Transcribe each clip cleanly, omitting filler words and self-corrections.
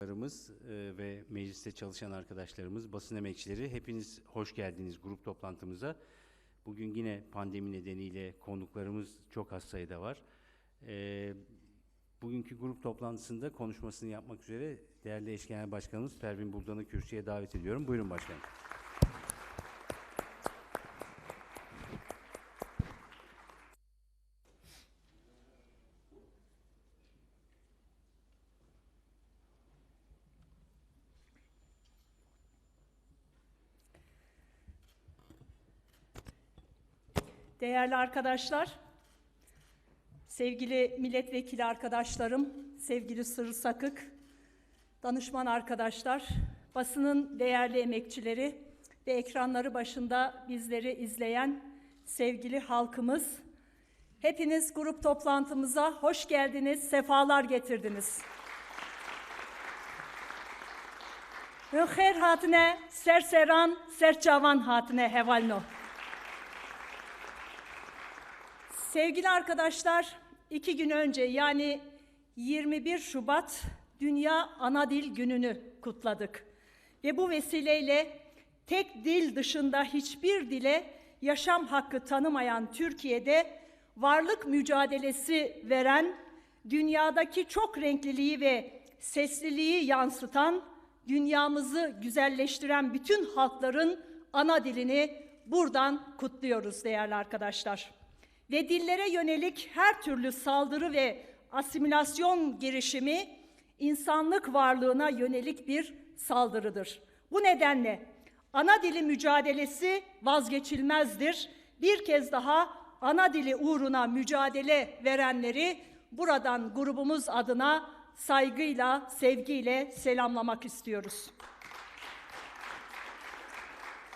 Ve mecliste çalışan arkadaşlarımız, basın emekçileri, hepiniz hoş geldiniz grup toplantımıza. Bugün yine pandemi nedeniyle konuklarımız çok az sayıda var. Bugünkü grup toplantısında konuşmasını yapmak üzere değerli eş genel başkanımız Pervin Buldan'ı kürsüye davet ediyorum. Buyurun başkanım. Değerli arkadaşlar, sevgili milletvekili arkadaşlarım, sevgili Sırrı Sakık, danışman arkadaşlar, basının değerli emekçileri ve ekranları başında bizleri izleyen sevgili halkımız, hepiniz grup toplantımıza hoş geldiniz, sefalar getirdiniz. Her hatine, serseran, serçavan hatine hevalno. Sevgili arkadaşlar, 2 gün önce yani 21 Şubat Dünya Ana Dil Günü'nü kutladık. Ve bu vesileyle tek dil dışında hiçbir dile yaşam hakkı tanımayan Türkiye'de varlık mücadelesi veren, dünyadaki çok renkliliği ve sesliliği yansıtan, dünyamızı güzelleştiren bütün halkların ana dilini buradan kutluyoruz değerli arkadaşlar. Ve dillere yönelik her türlü saldırı ve asimilasyon girişimi insanlık varlığına yönelik bir saldırıdır. Bu nedenle ana dili mücadelesi vazgeçilmezdir. Bir kez daha ana dili uğruna mücadele verenleri buradan grubumuz adına saygıyla, sevgiyle selamlamak istiyoruz.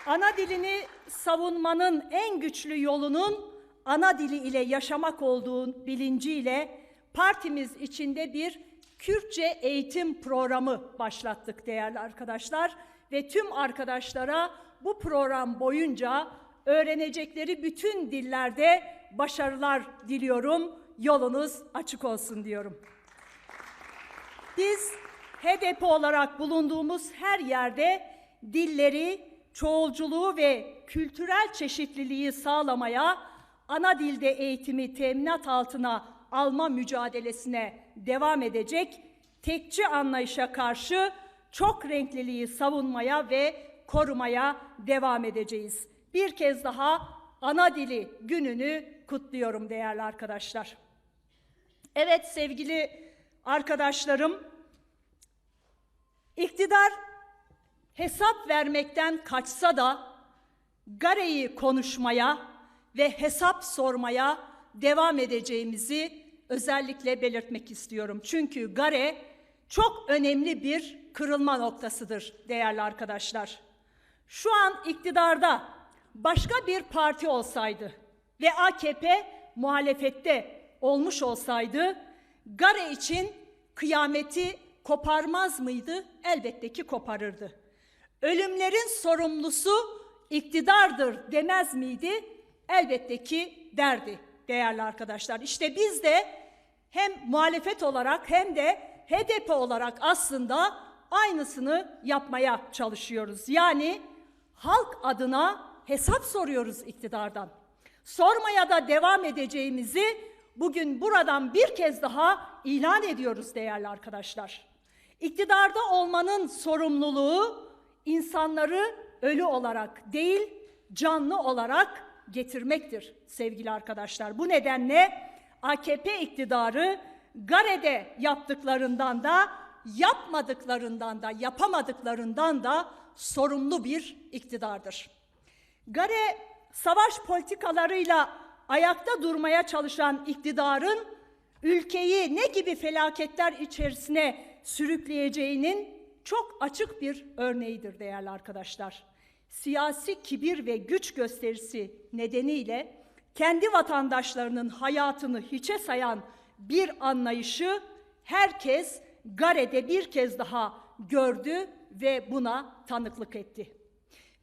Ana dilini savunmanın en güçlü yolunun ana dili ile yaşamak olduğu bilinciyle partimiz içinde bir Kürtçe eğitim programı başlattık değerli arkadaşlar ve tüm arkadaşlara bu program boyunca öğrenecekleri bütün dillerde başarılar diliyorum. Yolunuz açık olsun diyorum. Biz HDP olarak bulunduğumuz her yerde dilleri, çoğulculuğu ve kültürel çeşitliliği sağlamaya, ana dilde eğitimi teminat altına alma mücadelesine devam edecek, tekçi anlayışa karşı çok renkliliği savunmaya ve korumaya devam edeceğiz. Bir kez daha ana dili gününü kutluyorum değerli arkadaşlar. Evet sevgili arkadaşlarım, iktidar hesap vermekten kaçsa da gareyi konuşmaya ve hesap sormaya devam edeceğimizi özellikle belirtmek istiyorum. Çünkü gare çok önemli bir kırılma noktasıdır değerli arkadaşlar. Şu an iktidarda başka bir parti olsaydı ve AKP muhalefette olmuş olsaydı gare için kıyameti koparmaz mıydı? Elbette ki koparırdı. Ölümlerin sorumlusu iktidardır demez miydi? Elbette ki derdi değerli arkadaşlar. İşte biz de hem muhalefet olarak hem de HDP olarak aslında aynısını yapmaya çalışıyoruz. Yani halk adına hesap soruyoruz iktidardan. Sormaya da devam edeceğimizi bugün buradan bir kez daha ilan ediyoruz değerli arkadaşlar. İktidarda olmanın sorumluluğu insanları ölü olarak değil, canlı olarak getirmektir sevgili arkadaşlar. Bu nedenle AKP iktidarı gare'de yaptıklarından da, yapmadıklarından da, yapamadıklarından da sorumlu bir iktidardır. Gare savaş politikalarıyla ayakta durmaya çalışan iktidarın ülkeyi ne gibi felaketler içerisine sürükleyeceğinin çok açık bir örneğidir değerli arkadaşlar. Siyasi kibir ve güç gösterisi nedeniyle kendi vatandaşlarının hayatını hiçe sayan bir anlayışı herkes gare'de bir kez daha gördü ve buna tanıklık etti.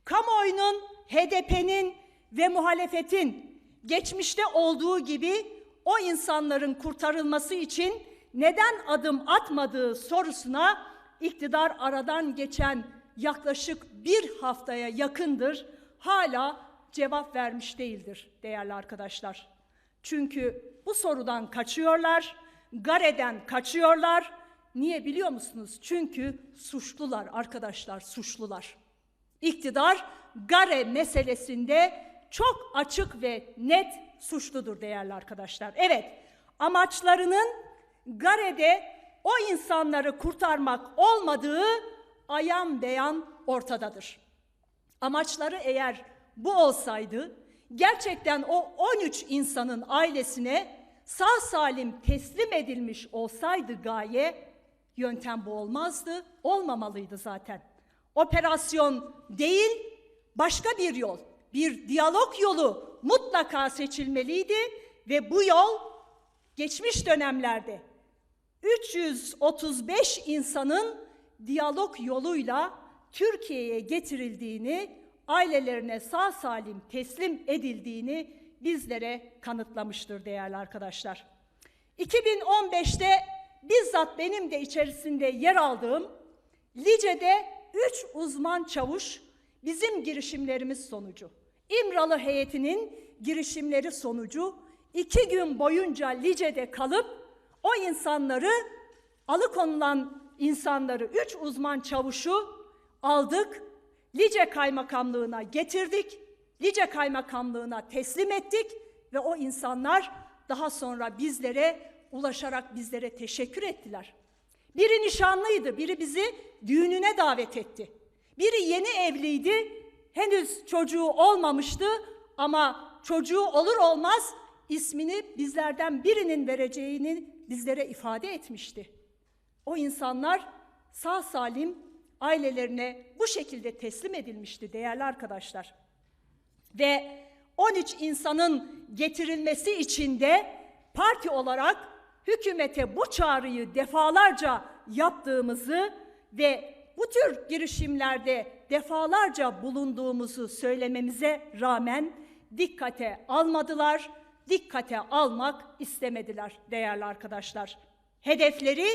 Kamuoyunun, HDP'nin ve muhalefetin geçmişte olduğu gibi o insanların kurtarılması için neden adım atmadığı sorusuna iktidar aradan geçen yaklaşık bir haftaya yakındır hala cevap vermiş değildir değerli arkadaşlar. Çünkü bu sorudan kaçıyorlar, Gare'den kaçıyorlar. Niye biliyor musunuz? Çünkü suçlular arkadaşlar, suçlular. İktidar Gare meselesinde çok açık ve net suçludur değerli arkadaşlar. Evet, amaçlarının Gare'de o insanları kurtarmak olmadığı ayan beyan ortadadır. Amaçları eğer bu olsaydı, gerçekten o 13 insanın ailesine sağ salim teslim edilmiş olsaydı gaye, yöntem bu olmazdı, olmamalıydı zaten. Operasyon değil, başka bir yol, bir diyalog yolu mutlaka seçilmeliydi ve bu yol geçmiş dönemlerde 335 insanın diyalog yoluyla Türkiye'ye getirildiğini, ailelerine sağ salim teslim edildiğini bizlere kanıtlamıştır değerli arkadaşlar. 2015'te bizzat benim de içerisinde yer aldığım Lice'de 3 uzman çavuş bizim girişimlerimiz sonucu, İmralı heyetinin girişimleri sonucu 2 gün boyunca Lice'de kalıp o insanları, alıkonulan insanları 3 uzman çavuşu aldık, Lice Kaymakamlığı'na getirdik, Lice Kaymakamlığı'na teslim ettik ve o insanlar daha sonra bizlere ulaşarak bizlere teşekkür ettiler. Biri nişanlıydı, biri bizi düğününe davet etti. Biri yeni evliydi, henüz çocuğu olmamıştı ama çocuğu olur olmaz ismini bizlerden birinin vereceğini bizlere ifade etmişti. O insanlar sağ salim ailelerine bu şekilde teslim edilmişti değerli arkadaşlar. Ve 13 insanın getirilmesi için de parti olarak hükümete bu çağrıyı defalarca yaptığımızı ve bu tür girişimlerde defalarca bulunduğumuzu söylememize rağmen dikkate almadılar, dikkate almak istemediler değerli arkadaşlar. Hedefleri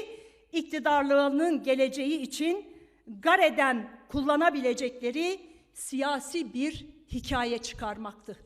iktidarlığının geleceği için Gare'den kullanabilecekleri siyasi bir hikaye çıkarmaktı.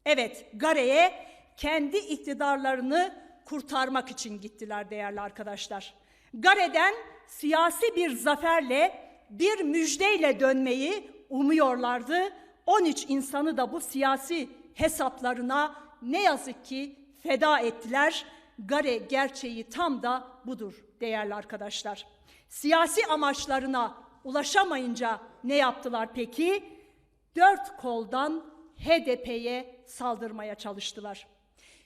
Evet, Gare'ye kendi iktidarlarını kurtarmak için gittiler değerli arkadaşlar. Gare'den siyasi bir zaferle, bir müjdeyle dönmeyi umuyorlardı. 13 insanı da bu siyasi hesaplarına ne yazık ki feda ettiler. Gare gerçeği tam da budur değerli arkadaşlar. Siyasi amaçlarına ulaşamayınca ne yaptılar peki? 4 koldan HDP'ye saldırmaya çalıştılar.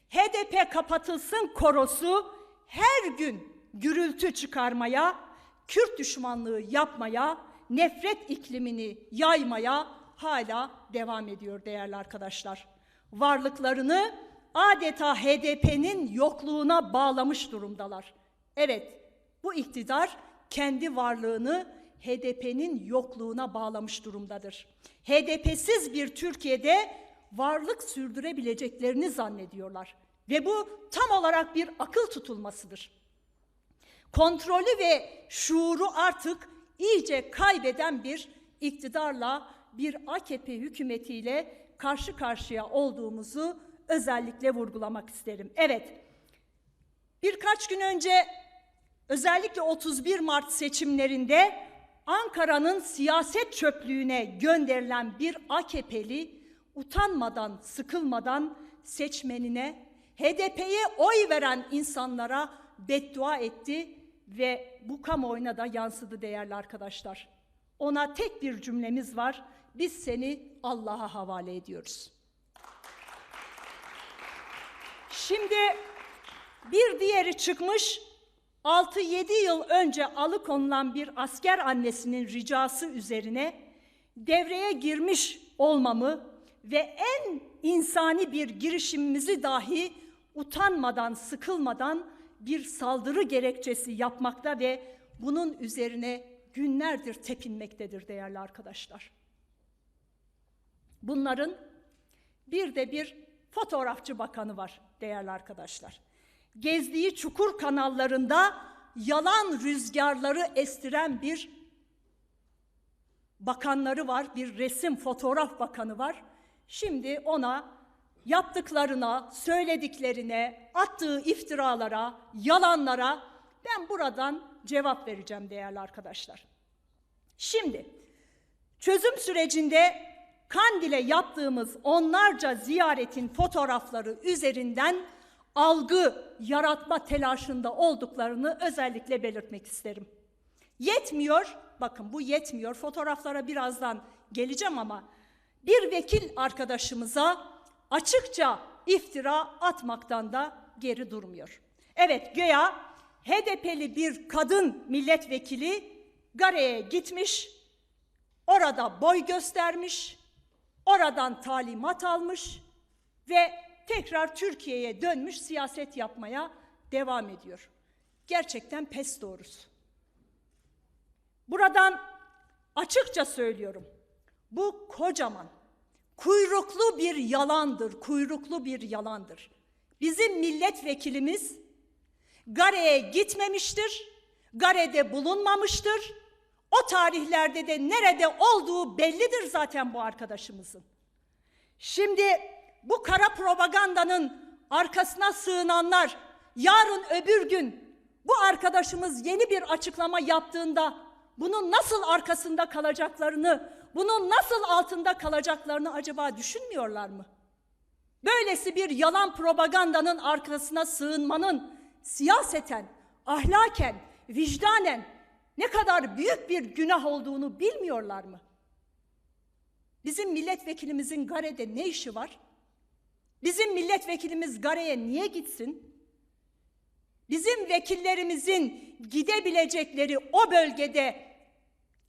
HDP kapatılsın korosu her gün gürültü çıkarmaya, Kürt düşmanlığı yapmaya, nefret iklimini yaymaya hala devam ediyor değerli arkadaşlar. Varlıklarını adeta HDP'nin yokluğuna bağlamış durumdalar. Evet, bu iktidar kendi varlığını HDP'nin yokluğuna bağlamış durumdadır. HDP'siz bir Türkiye'de varlık sürdürebileceklerini zannediyorlar. Ve bu tam olarak bir akıl tutulmasıdır. Kontrolü ve şuuru artık iyice kaybeden bir iktidarla, bir AKP hükümetiyle karşı karşıya olduğumuzu özellikle vurgulamak isterim. Evet, birkaç gün önce özellikle 31 Mart seçimlerinde Ankara'nın siyaset çöplüğüne gönderilen bir AKP'li utanmadan, sıkılmadan seçmenine, HDP'ye oy veren insanlara beddua etti ve bu kamuoyuna da yansıdı değerli arkadaşlar. Ona tek bir cümlemiz var: biz seni Allah'a havale ediyoruz. Şimdi bir diğeri çıkmış, 6-7 yıl önce alıkonulan bir asker annesinin ricası üzerine devreye girmiş olmamı ve en insani bir girişimimizi dahi utanmadan, sıkılmadan bir saldırı gerekçesi yapmakta ve bunun üzerine günlerdir tepinmektedir değerli arkadaşlar. Bunların bir de bir fotoğrafçı bakanı var değerli arkadaşlar. Gezdiği çukur kanallarında yalan rüzgarları estiren bir bakanları var, bir resim fotoğraf bakanı var. Şimdi ona yaptıklarına, söylediklerine, attığı iftiralara, yalanlara ben buradan cevap vereceğim değerli arkadaşlar. Şimdi çözüm sürecinde Kandil'e yaptığımız onlarca ziyaretin fotoğrafları üzerinden algı yaratma telaşında olduklarını özellikle belirtmek isterim. Yetmiyor, bakın bu yetmiyor, fotoğraflara birazdan geleceğim ama bir vekil arkadaşımıza açıkça iftira atmaktan da geri durmuyor. Evet, güya HDP'li bir kadın milletvekili Gare'ye gitmiş, orada boy göstermiş, oradan talimat almış ve tekrar Türkiye'ye dönmüş, siyaset yapmaya devam ediyor. Gerçekten pes doğrusu. Buradan açıkça söylüyorum, bu kocaman, kuyruklu bir yalandır, kuyruklu bir yalandır. Bizim milletvekilimiz Gare'ye gitmemiştir, Gare'de bulunmamıştır. O tarihlerde de nerede olduğu bellidir zaten bu arkadaşımızın. Şimdi bu kara propagandanın arkasına sığınanlar yarın öbür gün bu arkadaşımız yeni bir açıklama yaptığında bunun nasıl arkasında kalacaklarını, bunun nasıl altında kalacaklarını acaba düşünmüyorlar mı? Böylesi bir yalan propagandanın arkasına sığınmanın siyaseten, ahlaken, vicdanen ne kadar büyük bir günah olduğunu bilmiyorlar mı? Bizim milletvekilimizin Gare'de ne işi var? Bizim milletvekilimiz Gare'ye niye gitsin? Bizim vekillerimizin gidebilecekleri o bölgede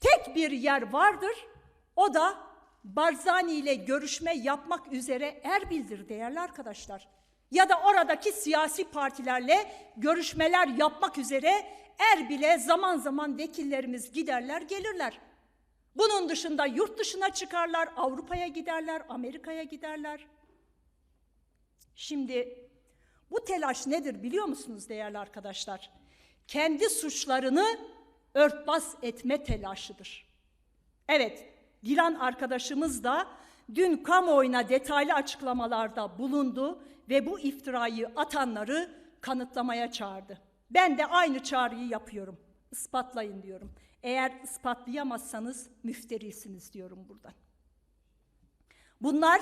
tek bir yer vardır. O da Barzani ile görüşme yapmak üzere Erbil'dir değerli arkadaşlar. Ya da oradaki siyasi partilerle görüşmeler yapmak üzere Erbil'e zaman zaman vekillerimiz giderler, gelirler. Bunun dışında yurt dışına çıkarlar, Avrupa'ya giderler, Amerika'ya giderler. Şimdi bu telaş nedir biliyor musunuz değerli arkadaşlar? Kendi suçlarını örtbas etme telaşıdır. Evet, Dilan arkadaşımız da dün kamuoyuna detaylı açıklamalarda bulundu ve bu iftirayı atanları kanıtlamaya çağırdı. Ben de aynı çağrıyı yapıyorum. İspatlayın diyorum. Eğer ispatlayamazsanız müfterisiniz diyorum buradan. Bunlar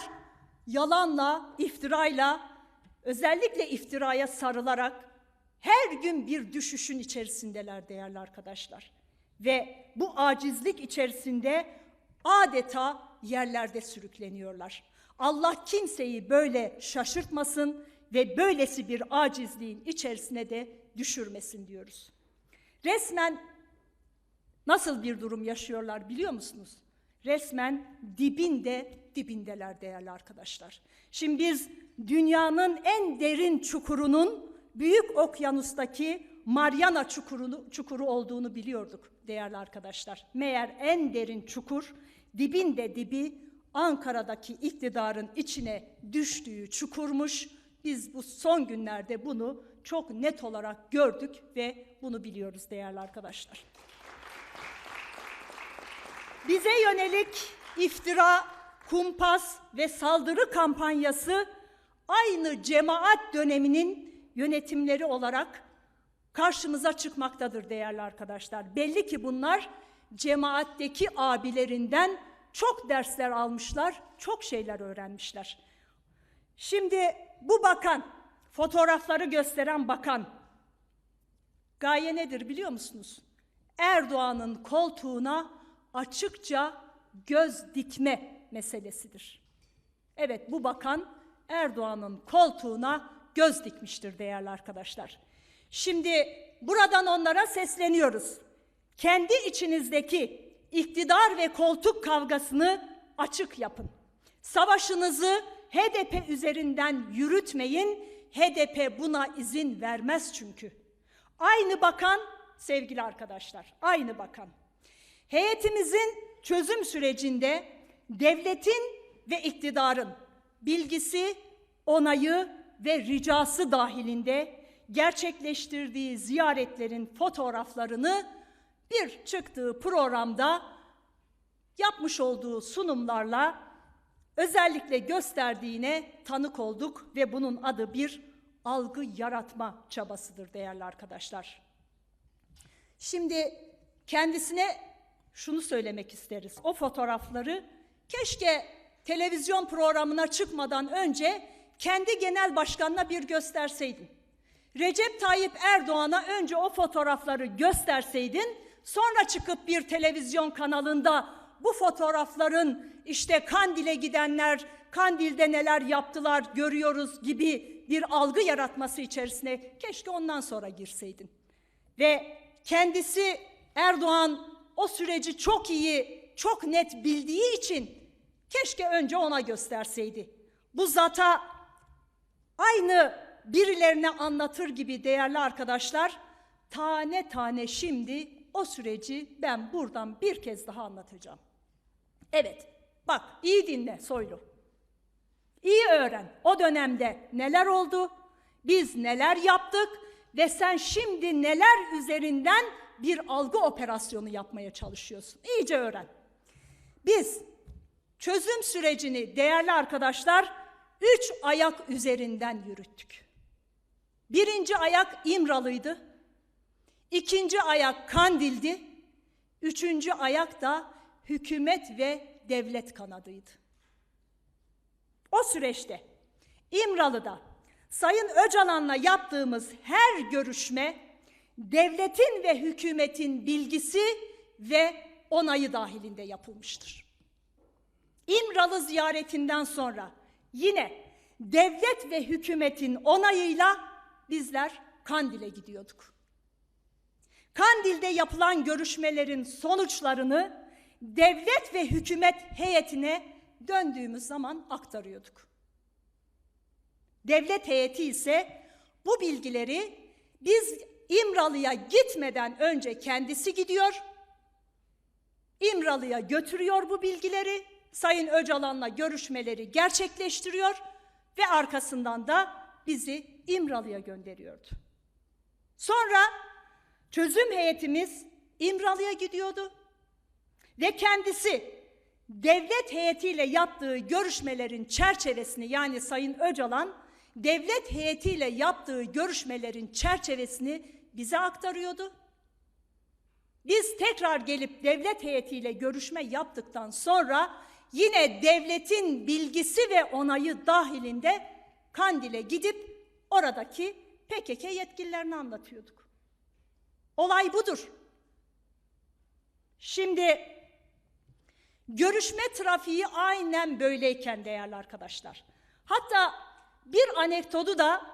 yalanla, iftirayla, özellikle iftiraya sarılarak her gün bir düşüşün içerisindeler değerli arkadaşlar. Ve bu acizlik içerisinde adeta yerlerde sürükleniyorlar. Allah kimseyi böyle şaşırtmasın ve böylesi bir acizliğin içerisine de düşürmesin diyoruz. Resmen nasıl bir durum yaşıyorlar biliyor musunuz? Resmen dibindeler değerli arkadaşlar. Şimdi biz dünyanın en derin çukurunun Büyük Okyanus'taki Mariana çukuru olduğunu biliyorduk değerli arkadaşlar. Meğer en derin çukur dibinde dibi Ankara'daki iktidarın içine düştüğü çukurmuş. Biz bu son günlerde bunu çok net olarak gördük ve bunu biliyoruz değerli arkadaşlar. Bize yönelik iftira, kumpas ve saldırı kampanyası aynı cemaat döneminin yönetimleri olarak karşımıza çıkmaktadır değerli arkadaşlar. Belli ki bunlar cemaatteki abilerinden çok dersler almışlar, çok şeyler öğrenmişler. Şimdi bu bakan, fotoğrafları gösteren bakan, gaye nedir biliyor musunuz? Erdoğan'ın koltuğuna açıkça göz dikme meselesidir. Evet, bu bakan Erdoğan'ın koltuğuna göz dikmiştir değerli arkadaşlar. Şimdi buradan onlara sesleniyoruz. Kendi içinizdeki iktidar ve koltuk kavgasını açık yapın. Savaşınızı HDP üzerinden yürütmeyin. HDP buna izin vermez çünkü. Aynı bakan, sevgili arkadaşlar, aynı bakan. Heyetimizin çözüm sürecinde devletin ve iktidarın bilgisi, onayı ve ricası dahilinde gerçekleştirdiği ziyaretlerin fotoğraflarını bir çıktığı programda yapmış olduğu sunumlarla özellikle gösterdiğine tanık olduk ve bunun adı bir algı yaratma çabasıdır değerli arkadaşlar. Şimdi kendisine şunu söylemek isteriz. O fotoğrafları keşke televizyon programına çıkmadan önce kendi genel başkanına bir gösterseydin. Recep Tayyip Erdoğan'a önce o fotoğrafları gösterseydin, sonra çıkıp bir televizyon kanalında bu fotoğrafların işte Kandil'e gidenler, Kandil'de neler yaptılar görüyoruz gibi bir algı yaratması içerisine keşke ondan sonra girseydin. Ve kendisi Erdoğan o süreci çok iyi, çok net bildiği için keşke önce ona gösterseydi. Bu zata aynı birilerine anlatır gibi değerli arkadaşlar, tane tane şimdi o süreci ben buradan bir kez daha anlatacağım. Evet, bak iyi dinle Soylu. İyi öğren o dönemde neler oldu, biz neler yaptık ve sen şimdi neler üzerinden bir algı operasyonu yapmaya çalışıyorsun. İyice öğren. Biz çözüm sürecini değerli arkadaşlar 3 ayak üzerinden yürüttük. Birinci ayak İmralı'ydı. İkinci ayak Kandil'di. Üçüncü ayak da hükümet ve devlet kanadıydı. O süreçte İmralı'da Sayın Öcalan'la yaptığımız her görüşme devletin ve hükümetin bilgisi ve onayı dahilinde yapılmıştır. İmralı ziyaretinden sonra yine devlet ve hükümetin onayıyla bizler Kandil'e gidiyorduk. Kandil'de yapılan görüşmelerin sonuçlarını devlet ve hükümet heyetine döndüğümüz zaman aktarıyorduk. Devlet heyeti ise bu bilgileri biz İmralı'ya gitmeden önce kendisi gidiyor, İmralı'ya götürüyor bu bilgileri, Sayın Öcalan'la görüşmeleri gerçekleştiriyor ve arkasından da bizi İmralı'ya gönderiyordu. Sonra çözüm heyetimiz İmralı'ya gidiyordu ve kendisi devlet heyetiyle yaptığı görüşmelerin çerçevesini, yani Sayın Öcalan devlet heyetiyle yaptığı görüşmelerin çerçevesini bize aktarıyordu. Biz tekrar gelip devlet heyetiyle görüşme yaptıktan sonra yine devletin bilgisi ve onayı dahilinde Kandil'e gidip oradaki PKK yetkililerini anlatıyorduk. Olay budur. Şimdi görüşme trafiği aynen böyleyken değerli arkadaşlar. Hatta bir anekdotu da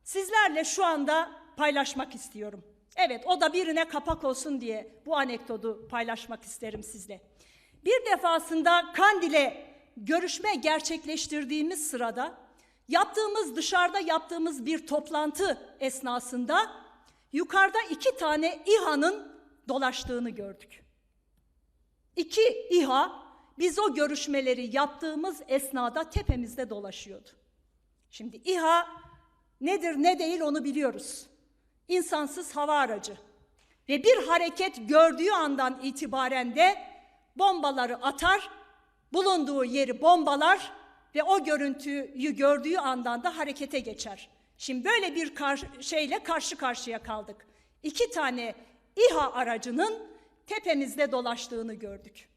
sizlerle şu anda paylaşmak istiyorum. Evet, o da birine kapak olsun diye bu anekdotu paylaşmak isterim sizle. Bir defasında Kandil'e görüşme gerçekleştirdiğimiz sırada dışarıda yaptığımız bir toplantı esnasında yukarıda 2 tane İHA'nın dolaştığını gördük. 2 İHA biz o görüşmeleri yaptığımız esnada tepemizde dolaşıyordu. Şimdi İHA nedir ne değil onu biliyoruz. İnsansız hava aracı ve bir hareket gördüğü andan itibaren de bombaları atar, bulunduğu yeri bombalar ve o görüntüyü gördüğü andan da harekete geçer. Şimdi böyle bir şeyle karşı karşıya kaldık. 2 tane İHA aracının tepemizde dolaştığını gördük.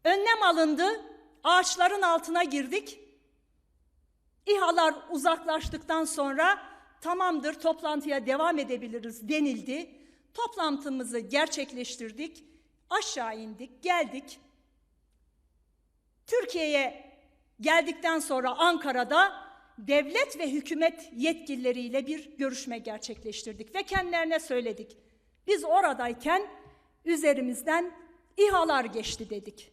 Önlem alındı, ağaçların altına girdik. İHA'lar uzaklaştıktan sonra tamamdır, toplantıya devam edebiliriz denildi. Toplantımızı gerçekleştirdik, aşağı indik, geldik. Türkiye'ye geldikten sonra Ankara'da devlet ve hükümet yetkilileriyle bir görüşme gerçekleştirdik ve kendilerine söyledik. Biz oradayken üzerimizden İHA'lar geçti dedik.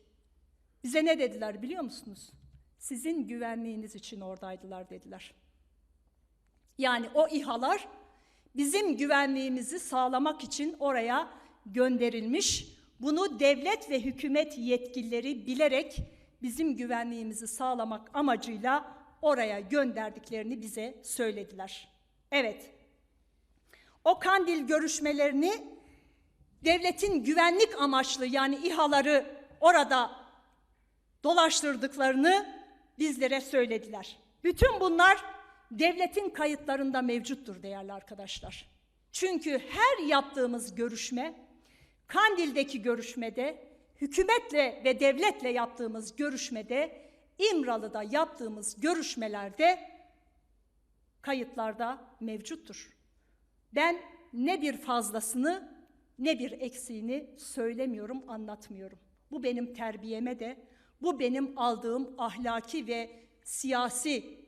Bize ne dediler biliyor musunuz? Sizin güvenliğiniz için oradaydılar dediler. Yani o İHA'lar bizim güvenliğimizi sağlamak için oraya gönderilmiş. Bunu devlet ve hükümet yetkilileri bilerek bizim güvenliğimizi sağlamak amacıyla oraya gönderdiklerini bize söylediler. Evet, O Kandil görüşmelerini devletin güvenlik amaçlı, yani İHA'ları orada dolaştırdıklarını bizlere söylediler. Bütün bunlar devletin kayıtlarında mevcuttur değerli arkadaşlar. Çünkü her yaptığımız görüşme, Kandil'deki görüşmede, hükümetle ve devletle yaptığımız görüşmede, İmralı'da yaptığımız görüşmelerde kayıtlarda mevcuttur. Ben ne bir fazlasını ne bir eksiğini söylemiyorum, anlatmıyorum. Bu benim terbiyeme de, bu benim aldığım ahlaki ve siyasi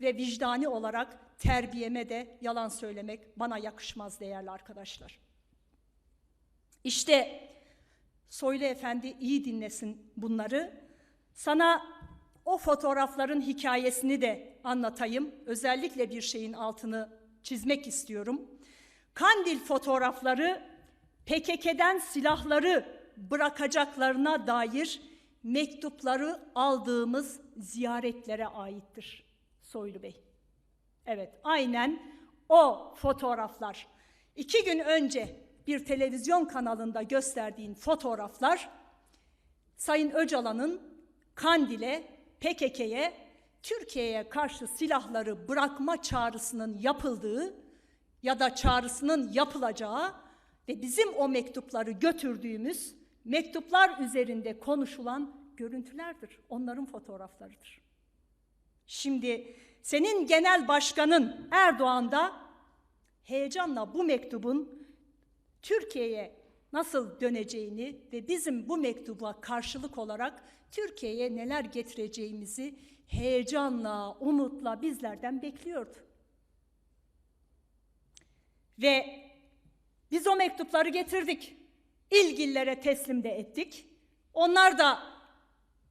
ve vicdani olarak terbiyeme de yalan söylemek bana yakışmaz değerli arkadaşlar. İşte Soylu Efendi iyi dinlesin bunları. Sana o fotoğrafların hikayesini de anlatayım. Özellikle bir şeyin altını çizmek istiyorum. Kandil fotoğrafları PKK'den silahları bırakacaklarına dair mektupları aldığımız ziyaretlere aittir Soylu Bey. Evet, aynen o fotoğraflar. 2 gün önce bir televizyon kanalında gösterdiğin fotoğraflar Sayın Öcalan'ın Kandil'e, PKK'ye, Türkiye'ye karşı silahları bırakma çağrısının yapıldığı ya da çağrısının yapılacağı ve bizim o mektupları götürdüğümüz mektuplar üzerinde konuşulan görüntülerdir. Onların fotoğraflarıdır. Şimdi senin genel başkanın Erdoğan da heyecanla bu mektubun Türkiye'ye nasıl döneceğini ve bizim bu mektuba karşılık olarak Türkiye'ye neler getireceğimizi heyecanla, umutla bizlerden bekliyordu. Ve biz o mektupları getirdik. İlgililere teslim de ettik. Onlar da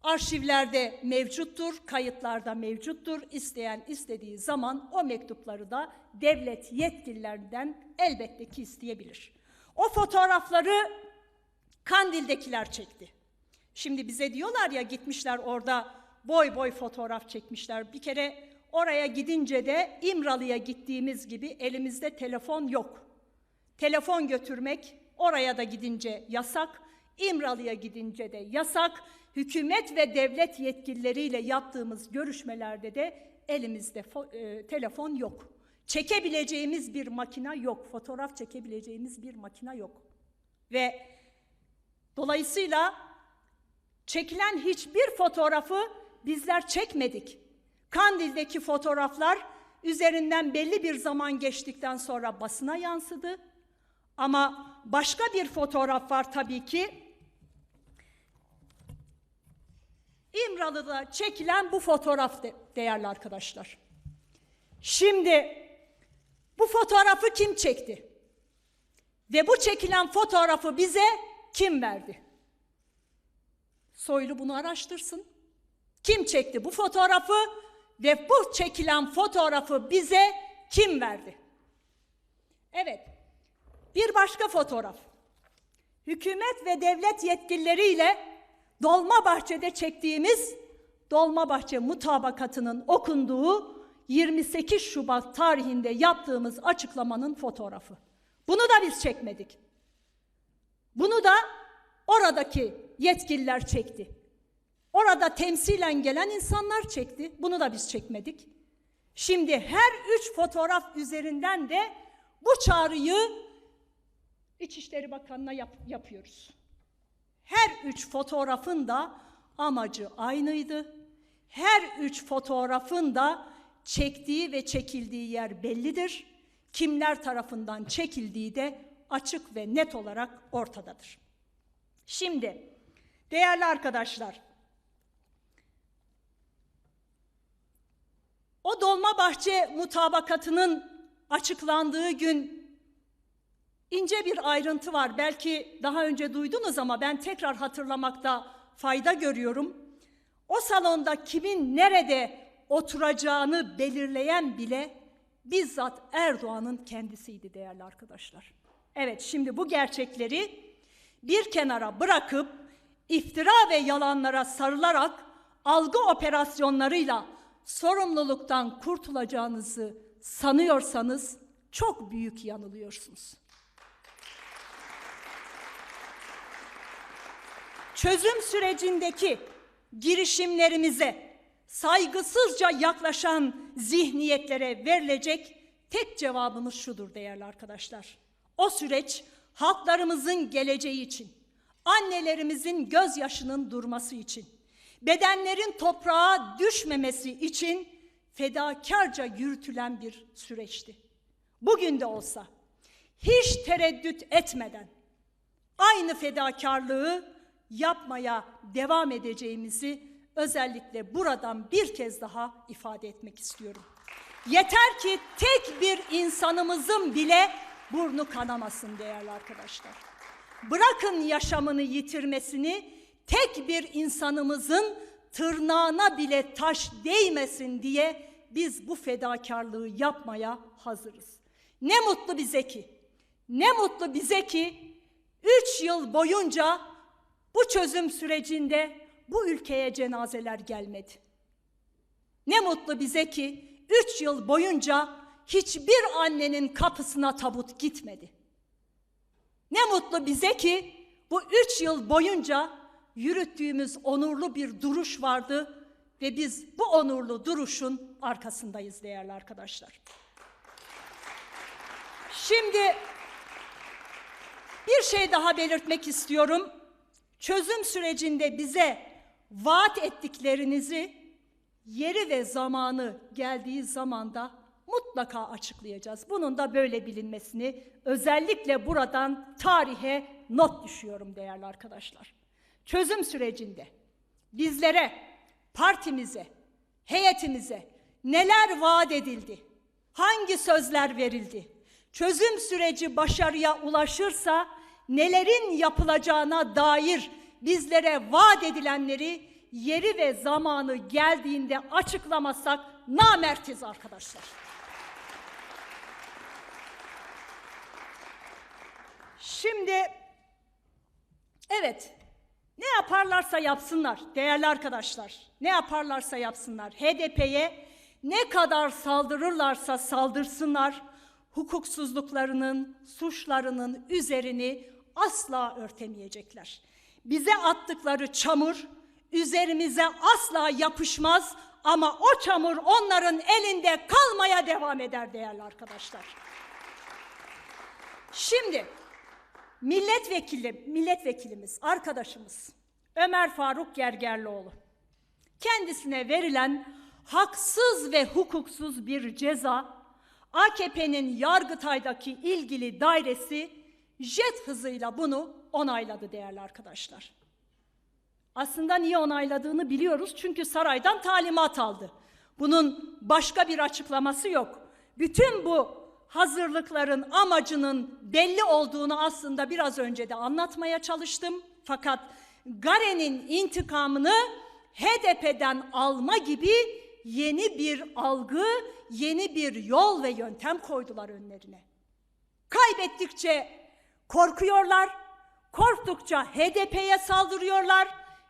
arşivlerde mevcuttur, kayıtlarda mevcuttur. İsteyen istediği zaman o mektupları da devlet yetkililerinden elbette ki isteyebilir. O fotoğrafları Kandil'dekiler çekti. Şimdi bize diyorlar ya, gitmişler orada boy boy fotoğraf çekmişler. Bir kere oraya gidince de İmralı'ya gittiğimiz gibi elimizde telefon yok. Telefon götürmek oraya da gidince yasak, İmralı'ya gidince de yasak. Hükümet ve devlet yetkilileriyle yaptığımız görüşmelerde de elimizde telefon yok. Çekebileceğimiz bir makine yok, fotoğraf çekebileceğimiz bir makine yok. Ve dolayısıyla çekilen hiçbir fotoğrafı bizler çekmedik. Kandil'deki fotoğraflar üzerinden belli bir zaman geçtikten sonra basına yansıdı. Ama başka bir fotoğraf var tabii ki. İmralı'da çekilen bu fotoğraf değerli arkadaşlar. Şimdi bu fotoğrafı kim çekti? Ve bu çekilen fotoğrafı bize kim verdi? Soylu bunu araştırsın. Kim çekti bu fotoğrafı ve bu çekilen fotoğrafı bize kim verdi? Evet, bir başka fotoğraf. Hükümet ve devlet yetkilileriyle Dolmabahçe'de çektiğimiz Dolmabahçe mutabakatının okunduğu 28 Şubat tarihinde yaptığımız açıklamanın fotoğrafı. Bunu da biz çekmedik. Bunu da oradaki yetkililer çekti. Orada temsilen gelen insanlar çekti. Bunu da biz çekmedik. Şimdi her 3 fotoğraf üzerinden de bu çağrıyı İçişleri Bakanı'na yapıyoruz. Her 3 fotoğrafın da amacı aynıydı. Her 3 fotoğrafın da çektiği ve çekildiği yer bellidir. Kimler tarafından çekildiği de açık ve net olarak ortadadır. Şimdi değerli arkadaşlar, o Dolmabahçe mutabakatının açıklandığı gün ince bir ayrıntı var. Belki daha önce duydunuz ama ben tekrar hatırlamakta fayda görüyorum. O salonda kimin nerede oturacağını belirleyen bile bizzat Erdoğan'ın kendisiydi değerli arkadaşlar. Evet, şimdi bu gerçekleri bir kenara bırakıp iftira ve yalanlara sarılarak algı operasyonlarıyla sorumluluktan kurtulacağınızı sanıyorsanız çok büyük yanılıyorsunuz. Çözüm sürecindeki girişimlerimize saygısızca yaklaşan zihniyetlere verilecek tek cevabımız şudur değerli arkadaşlar. O süreç halklarımızın geleceği için, annelerimizin gözyaşının durması için, bedenlerin toprağa düşmemesi için fedakarca yürütülen bir süreçti. Bugün de olsa hiç tereddüt etmeden aynı fedakarlığı yapmaya devam edeceğimizi özellikle buradan bir kez daha ifade etmek istiyorum. Yeter ki tek bir insanımızın bile burnu kanamasın değerli arkadaşlar. Bırakın yaşamını yitirmesini, tek bir insanımızın tırnağına bile taş değmesin diye biz bu fedakarlığı yapmaya hazırız. Ne mutlu bize ki, ne mutlu bize ki 3 yıl boyunca bu çözüm sürecinde bu ülkeye cenazeler gelmedi. Ne mutlu bize ki 3 yıl boyunca hiçbir annenin kapısına tabut gitmedi. Ne mutlu bize ki bu 3 yıl boyunca yürüttüğümüz onurlu bir duruş vardı ve biz bu onurlu duruşun arkasındayız değerli arkadaşlar. Şimdi bir şey daha belirtmek istiyorum. Çözüm sürecinde bize vaat ettiklerinizi yeri ve zamanı geldiği zaman da mutlaka açıklayacağız. Bunun da böyle bilinmesini özellikle buradan tarihe not düşüyorum değerli arkadaşlar. Çözüm sürecinde bizlere, partimize, heyetimize neler vaat edildi? Hangi sözler verildi? Çözüm süreci başarıya ulaşırsa nelerin yapılacağına dair bizlere vaat edilenleri yeri ve zamanı geldiğinde açıklamazsak namertiz arkadaşlar. Şimdi evet, ne yaparlarsa yapsınlar değerli arkadaşlar, ne yaparlarsa yapsınlar, HDP'ye ne kadar saldırırlarsa saldırsınlar, hukuksuzluklarının, suçlarının üzerini asla örtemeyecekler. Bize attıkları çamur üzerimize asla yapışmaz ama o çamur onların elinde kalmaya devam eder değerli arkadaşlar. Şimdi milletvekilimiz, arkadaşımız Ömer Faruk Gergerlioğlu kendisine verilen haksız ve hukuksuz bir ceza AKP'nin Yargıtay'daki ilgili dairesi jet hızıyla bunu onayladı değerli arkadaşlar. Aslında niye onayladığını biliyoruz çünkü saraydan talimat aldı. Bunun başka bir açıklaması yok. Bütün bu hazırlıkların amacının belli olduğunu aslında biraz önce de anlatmaya çalıştım. Fakat Gare'nin intikamını HDP'den alma gibi yeni bir algı, yeni bir yol ve yöntem koydular önlerine. Kaybettikçe korkuyorlar, korktukça HDP'ye saldırıyorlar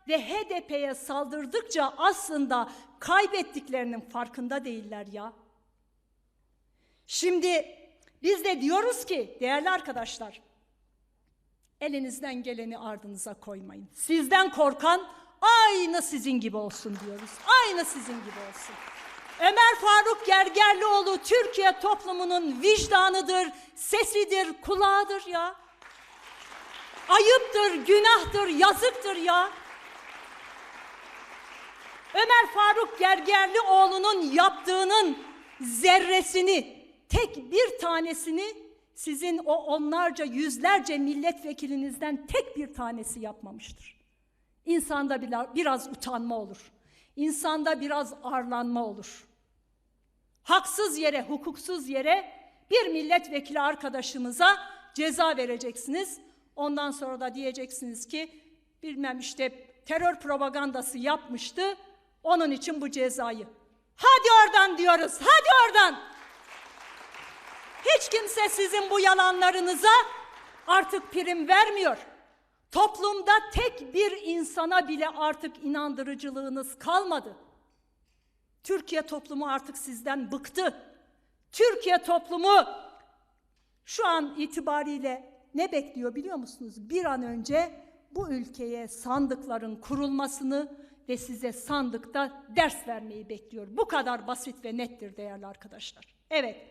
ve HDP'ye saldırdıkça aslında kaybettiklerinin farkında değiller ya. Şimdi biz de diyoruz ki değerli arkadaşlar, elinizden geleni ardınıza koymayın. Sizden korkan aynı sizin gibi olsun diyoruz. Aynı sizin gibi olsun. Ömer Faruk Gergerlioğlu Türkiye toplumunun vicdanıdır, sesidir, kulağıdır ya. Ayıptır, günahtır, yazıktır ya. Ömer Faruk Gergerlioğlu'nun yaptığının zerresini, tek bir tanesini sizin o onlarca, yüzlerce milletvekilinizden tek bir tanesi yapmamıştır. İnsanda biraz utanma olur. İnsanda biraz arlanma olur. Haksız yere, hukuksuz yere bir milletvekili arkadaşımıza ceza vereceksiniz. Ondan sonra da diyeceksiniz ki bilmem işte terör propagandası yapmıştı. Onun için bu cezayı. Hadi oradan diyoruz, hadi oradan. Hiç kimse sizin bu yalanlarınıza artık prim vermiyor. Toplumda tek bir insana bile artık inandırıcılığınız kalmadı. Türkiye toplumu artık sizden bıktı. Türkiye toplumu Şu an itibariyle ne bekliyor biliyor musunuz? Bir an önce bu ülkeye sandıkların kurulmasını ve size sandıkta ders vermeyi bekliyor. Bu kadar basit ve nettir değerli arkadaşlar. Evet.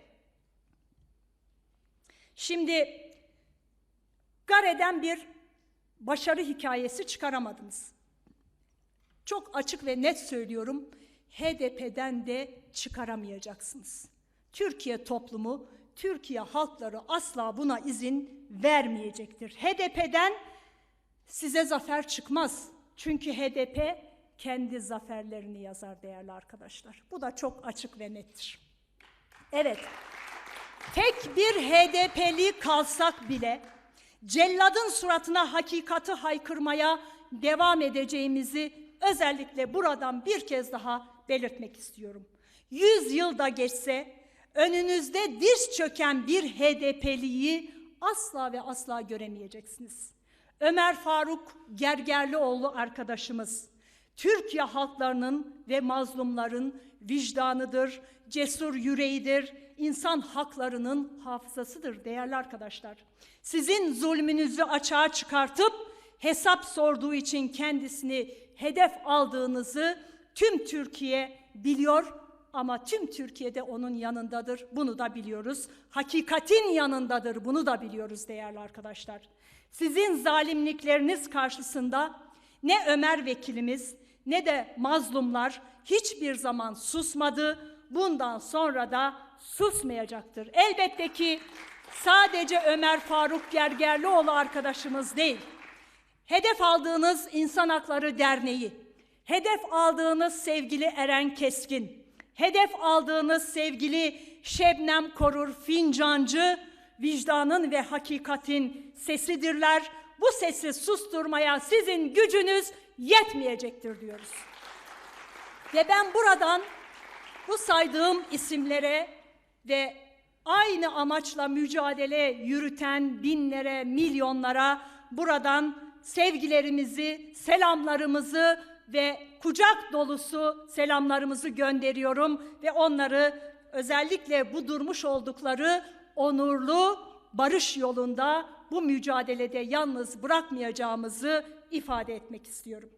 Şimdi Gare'den bir başarı hikayesi çıkaramadınız. Çok açık ve net söylüyorum, HDP'den de çıkaramayacaksınız. Türkiye toplumu, Türkiye halkları asla buna izin vermeyecektir. HDP'den size zafer çıkmaz. Çünkü HDP kendi zaferlerini yazar değerli arkadaşlar. Bu da çok açık ve nettir. Evet, tek bir HDP'li kalsak bile celladın suratına hakikati haykırmaya devam edeceğimizi özellikle buradan bir kez daha belirtmek istiyorum. 100 yıl da geçse önünüzde diz çöken bir HDP'liyi asla ve asla göremeyeceksiniz. Ömer Faruk Gergerlioğlu arkadaşımız, Türkiye halklarının ve mazlumların vicdanıdır, cesur yüreğidir, insan haklarının hafızasıdır değerli arkadaşlar. Sizin zulmünüzü açığa çıkartıp hesap sorduğu için kendisini hedef aldığınızı tüm Türkiye biliyor ama tüm Türkiye'de onun yanındadır. Bunu da biliyoruz. Hakikatin yanındadır. Bunu da biliyoruz değerli arkadaşlar. Sizin zalimlikleriniz karşısında ne Ömer vekilimiz ne de mazlumlar hiçbir zaman susmadı. Bundan sonra da susmayacaktır. Elbette ki sadece Ömer Faruk Gergerlioğlu arkadaşımız değil. Hedef aldığınız İnsan Hakları Derneği, hedef aldığınız sevgili Eren Keskin, hedef aldığınız sevgili Şebnem Korur Fincancı, vicdanın ve hakikatin sesidirler. Bu sesi susturmaya sizin gücünüz yetmeyecektir diyoruz. Ve ben buradan bu saydığım isimlere ve aynı amaçla mücadele yürüten binlere, milyonlara buradan sevgilerimizi, selamlarımızı ve kucak dolusu selamlarımızı gönderiyorum ve onları özellikle bu durmuş oldukları onurlu barış yolunda bu mücadelede yalnız bırakmayacağımızı ifade etmek istiyorum.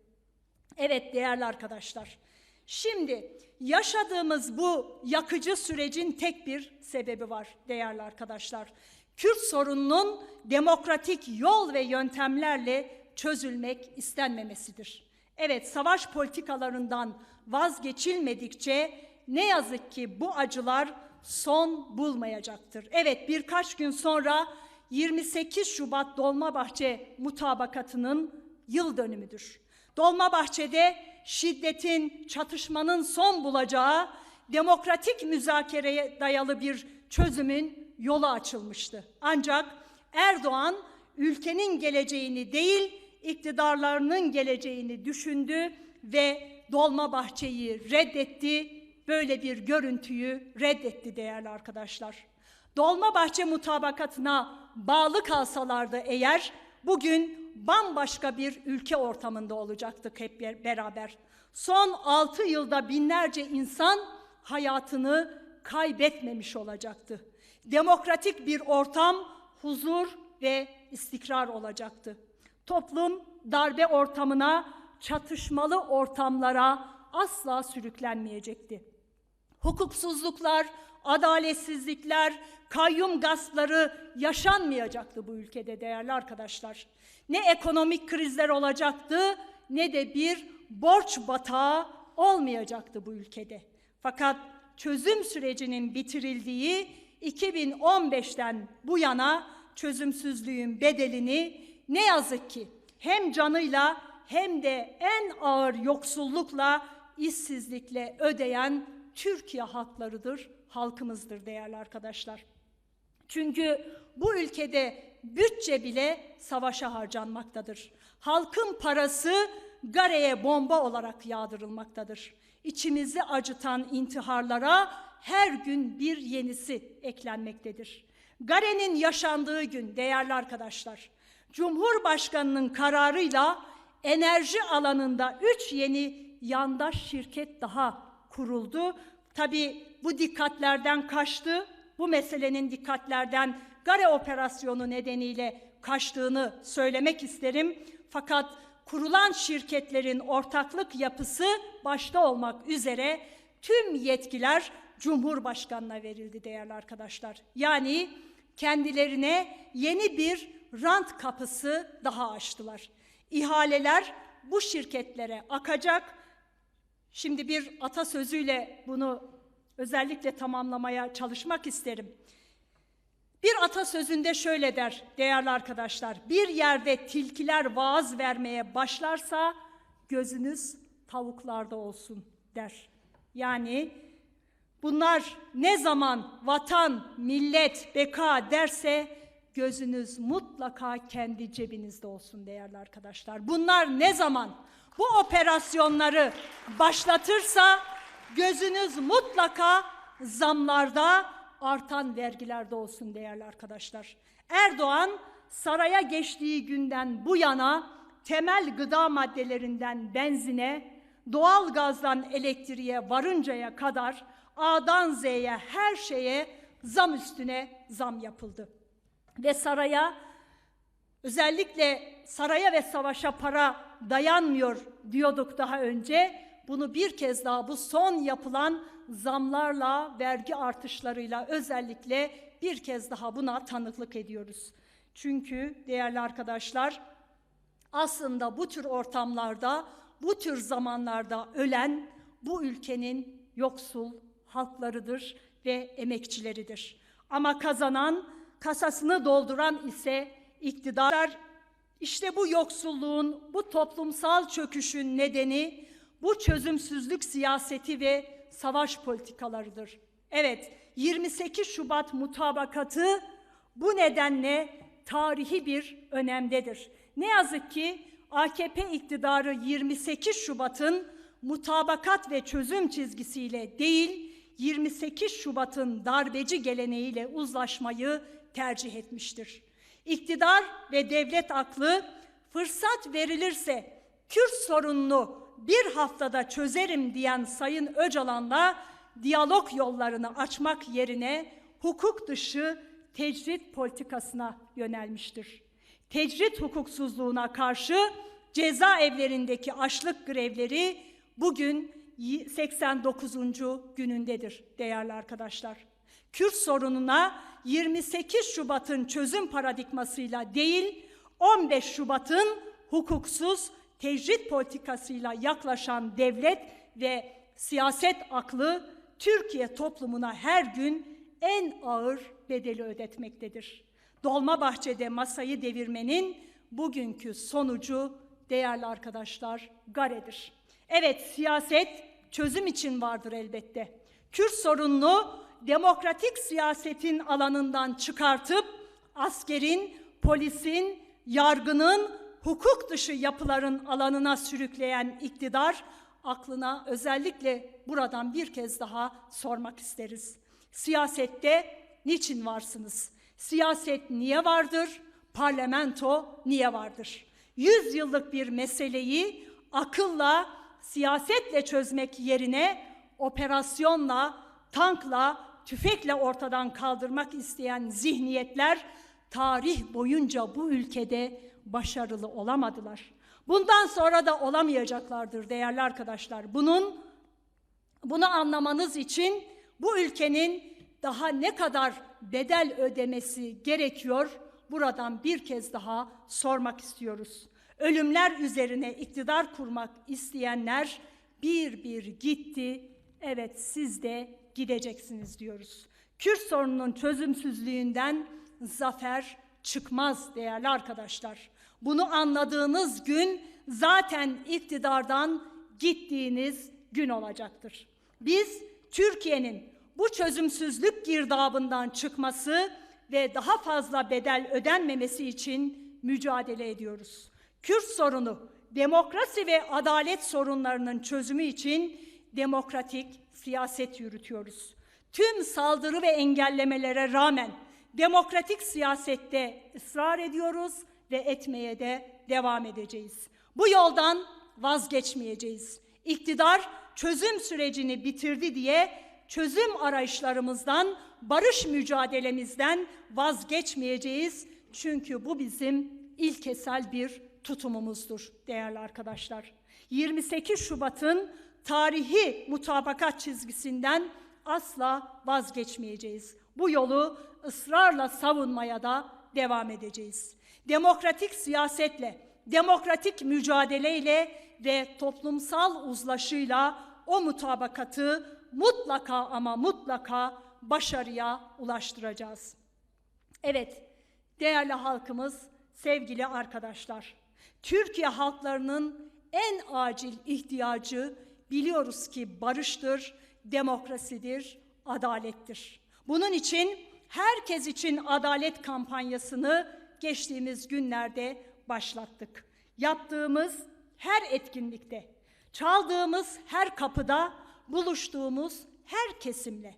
Evet değerli arkadaşlar, şimdi yaşadığımız bu yakıcı sürecin tek bir sebebi var değerli arkadaşlar. Kürt sorununun demokratik yol ve yöntemlerle çözülmek istenmemesidir. Evet, savaş politikalarından vazgeçilmedikçe ne yazık ki bu acılar son bulmayacaktır. Evet, birkaç gün sonra 28 Şubat Dolmabahçe Mutabakatı'nın yıl dönümüdür. Dolmabahçe'de şiddetin, çatışmanın son bulacağı, demokratik müzakereye dayalı bir çözümün yolu açılmıştı. Ancak Erdoğan ülkenin geleceğini değil, iktidarlarının geleceğini düşündü ve Dolmabahçe'yi reddetti. Böyle bir görüntüyü reddetti değerli arkadaşlar. Dolmabahçe mutabakatına bağlı kalsalardı eğer, bugün bambaşka bir ülke ortamında olacaktık hep beraber. Son 6 yılda binlerce insan hayatını kaybetmemiş olacaktı. Demokratik bir ortam, huzur ve istikrar olacaktı. Toplum darbe ortamına, çatışmalı ortamlara asla sürüklenmeyecekti. Hukuksuzluklar, adaletsizlikler, kayyum gaspları yaşanmayacaktı bu ülkede değerli arkadaşlar. Ne ekonomik krizler olacaktı ne de bir borç batağı olmayacaktı bu ülkede. Fakat çözüm sürecinin bitirildiği 2015'ten bu yana çözümsüzlüğün bedelini ne yazık ki hem canıyla hem de en ağır yoksullukla, işsizlikle ödeyen Türkiye halklarıdır, halkımızdır değerli arkadaşlar. Çünkü bu ülkede bütçe bile savaşa harcanmaktadır. Halkın parası Gare'ye bomba olarak yağdırılmaktadır. İçimizi acıtan intiharlara her gün bir yenisi eklenmektedir. Gare'nin yaşandığı gün değerli arkadaşlar, Cumhurbaşkanı'nın kararıyla enerji alanında 3 yeni yandaş şirket daha kuruldu. Tabii bu dikkatlerden kaçtı. Bu meselenin dikkatlerden Gare operasyonu nedeniyle kaçtığını söylemek isterim. Fakat kurulan şirketlerin ortaklık yapısı başta olmak üzere tüm yetkiler Cumhurbaşkanı'na verildi değerli arkadaşlar. Yani kendilerine yeni bir rant kapısı daha açtılar. İhaleler bu şirketlere akacak. Şimdi bir atasözüyle bunu özellikle tamamlamaya çalışmak isterim. Bir atasözünde şöyle der değerli arkadaşlar: bir yerde tilkiler vaaz vermeye başlarsa gözünüz tavuklarda olsun der. Yani bunlar ne zaman vatan, millet, beka derse gözünüz mutlaka kendi cebinizde olsun değerli arkadaşlar. Bunlar ne zaman bu operasyonları başlatırsa gözünüz mutlaka zamlarda, artan vergilerde olsun değerli arkadaşlar. Erdoğan saraya geçtiği günden bu yana temel gıda maddelerinden benzine, doğal gazdan elektriğe varıncaya kadar A'dan Z'ye her şeye zam üstüne zam yapıldı. Ve saraya, özellikle saraya ve savaşa para dayanmıyor diyorduk daha önce. Bunu bir kez daha bu son yapılan zamlarla, vergi artışlarıyla özellikle bir kez daha buna tanıklık ediyoruz. Çünkü değerli arkadaşlar, aslında bu tür ortamlarda, bu tür zamanlarda ölen bu ülkenin yoksul halklarıdır ve emekçileridir. Ama kazanan, kasasını dolduran ise iktidar. İşte bu yoksulluğun, bu toplumsal çöküşün nedeni bu çözümsüzlük siyaseti ve savaş politikalarıdır. Evet, 28 Şubat mutabakatı bu nedenle tarihi bir önemdedir. Ne yazık ki AKP iktidarı 28 Şubat'ın mutabakat ve çözüm çizgisiyle değil, 28 Şubat'ın darbeci geleneğiyle uzlaşmayı tercih etmiştir. İktidar ve devlet aklı fırsat verilirse Kürt sorununu bir haftada çözerim diyen Sayın Öcalan'la diyalog yollarını açmak yerine hukuk dışı tecrit politikasına yönelmiştir. Tecrit hukuksuzluğuna karşı cezaevlerindeki açlık grevleri bugün 89. günündedir değerli arkadaşlar. Kürt sorununa 28 Şubat'ın çözüm paradigmasıyla değil, 15 Şubat'ın hukuksuz tecrit politikasıyla yaklaşan devlet ve siyaset aklı Türkiye toplumuna her gün en ağır bedeli ödetmektedir. Dolmabahçe'de masayı devirmenin bugünkü sonucu değerli arkadaşlar garedir. Evet, siyaset çözüm için vardır elbette. Kürt sorununu demokratik siyasetin alanından çıkartıp askerin, polisin, yargının, hukuk dışı yapıların alanına sürükleyen iktidar aklına özellikle buradan bir kez daha sormak isteriz. Siyasette niçin varsınız? Siyaset niye vardır? Parlamento niye vardır? 100 yıllık bir meseleyi akılla, siyasetle çözmek yerine operasyonla, tankla, tüfekle ortadan kaldırmak isteyen zihniyetler tarih boyunca bu ülkede başarılı olamadılar. Bundan sonra da olamayacaklardır değerli arkadaşlar. Bunu anlamanız için bu ülkenin daha ne kadar bedel ödemesi gerekiyor? Buradan bir kez daha sormak istiyoruz. Ölümler üzerine iktidar kurmak isteyenler bir bir gitti. Evet, siz de gideceksiniz diyoruz. Kürt sorununun çözümsüzlüğünden zafer çıkmaz değerli arkadaşlar. Bunu anladığınız gün zaten iktidardan gittiğiniz gün olacaktır. Biz Türkiye'nin bu çözümsüzlük girdabından çıkması ve daha fazla bedel ödenmemesi için mücadele ediyoruz. Kürt sorunu, demokrasi ve adalet sorunlarının çözümü için demokratik siyaset yürütüyoruz. Tüm saldırı ve engellemelere rağmen demokratik siyasette ısrar ediyoruz ve etmeye de devam edeceğiz. Bu yoldan vazgeçmeyeceğiz. İktidar çözüm sürecini bitirdi diye çözüm arayışlarımızdan barış mücadelemizden vazgeçmeyeceğiz. Çünkü bu bizim ilkesel bir tutumumuzdur değerli arkadaşlar. 28 Şubat'ın tarihi mutabakat çizgisinden asla vazgeçmeyeceğiz. Bu yolu ısrarla savunmaya da devam edeceğiz. Demokratik siyasetle, demokratik mücadeleyle ve toplumsal uzlaşıyla o mutabakatı mutlaka ama mutlaka başarıya ulaştıracağız. Evet, değerli halkımız, sevgili arkadaşlar, Türkiye halklarının en acil ihtiyacı biliyoruz ki barıştır, demokrasidir, adalettir. Bunun için herkes için adalet kampanyasını geçtiğimiz günlerde başlattık. Yaptığımız her etkinlikte, çaldığımız her kapıda, buluştuğumuz her kesimle,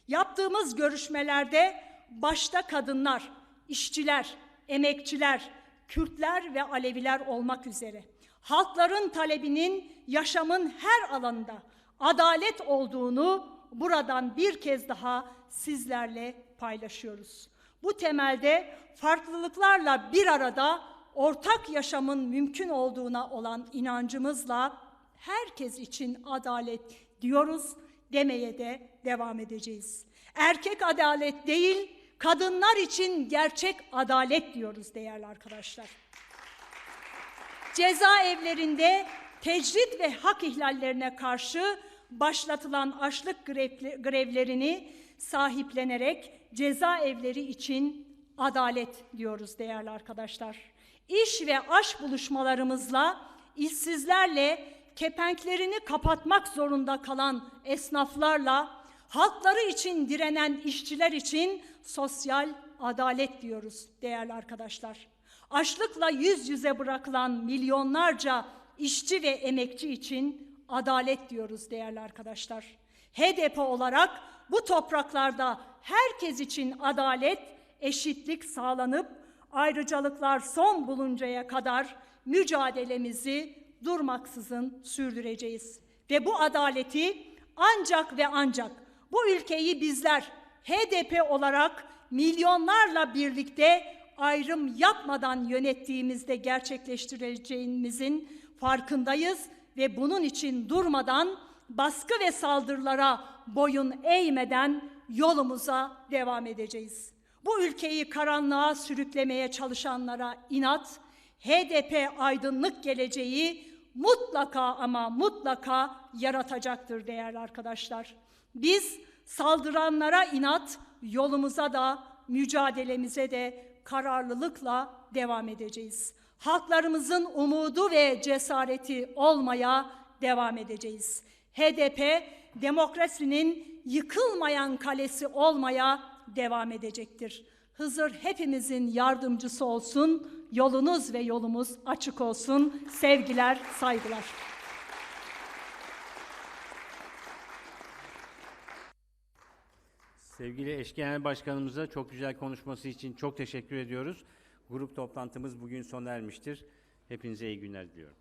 yaptığımız görüşmelerde başta kadınlar, işçiler, emekçiler, Kürtler ve Aleviler olmak üzere halkların talebinin yaşamın her alanında adalet olduğunu buradan bir kez daha sizlerle paylaşıyoruz. Bu temelde farklılıklarla bir arada ortak yaşamın mümkün olduğuna olan inancımızla herkes için adalet diyoruz, demeye de devam edeceğiz. Erkek adalet değil, kadınlar için gerçek adalet diyoruz değerli arkadaşlar. Cezaevlerinde tecrit ve hak ihlallerine karşı başlatılan açlık grevlerini sahiplenerek cezaevleri için adalet diyoruz değerli arkadaşlar. İş ve aş buluşmalarımızla işsizlerle kepenklerini kapatmak zorunda kalan esnaflarla halkları için direnen işçiler için sosyal adalet diyoruz değerli arkadaşlar. Açlıkla yüz yüze bırakılan milyonlarca işçi ve emekçi için adalet diyoruz değerli arkadaşlar. HDP olarak bu topraklarda herkes için adalet, eşitlik sağlanıp ayrıcalıklar son buluncaya kadar mücadelemizi durmaksızın sürdüreceğiz. Ve bu adaleti ancak ve ancak bu ülkeyi bizler HDP olarak milyonlarla birlikte ayrım yapmadan yönettiğimizde gerçekleştireceğimizin farkındayız ve bunun için durmadan baskı ve saldırılara boyun eğmeden yolumuza devam edeceğiz. Bu ülkeyi karanlığa sürüklemeye çalışanlara inat, HDP aydınlık geleceği mutlaka ama mutlaka yaratacaktır değerli arkadaşlar. Biz saldıranlara inat, yolumuza da mücadelemize de kararlılıkla devam edeceğiz. Halklarımızın umudu ve cesareti olmaya devam edeceğiz. HDP demokrasinin yıkılmayan kalesi olmaya devam edecektir. Hızır hepimizin yardımcısı olsun, yolunuz ve yolumuz açık olsun. Sevgiler, saygılar. Sevgili eş genel başkanımıza çok güzel konuşması için çok teşekkür ediyoruz. Grup toplantımız bugün sona ermiştir. Hepinize iyi günler diliyorum.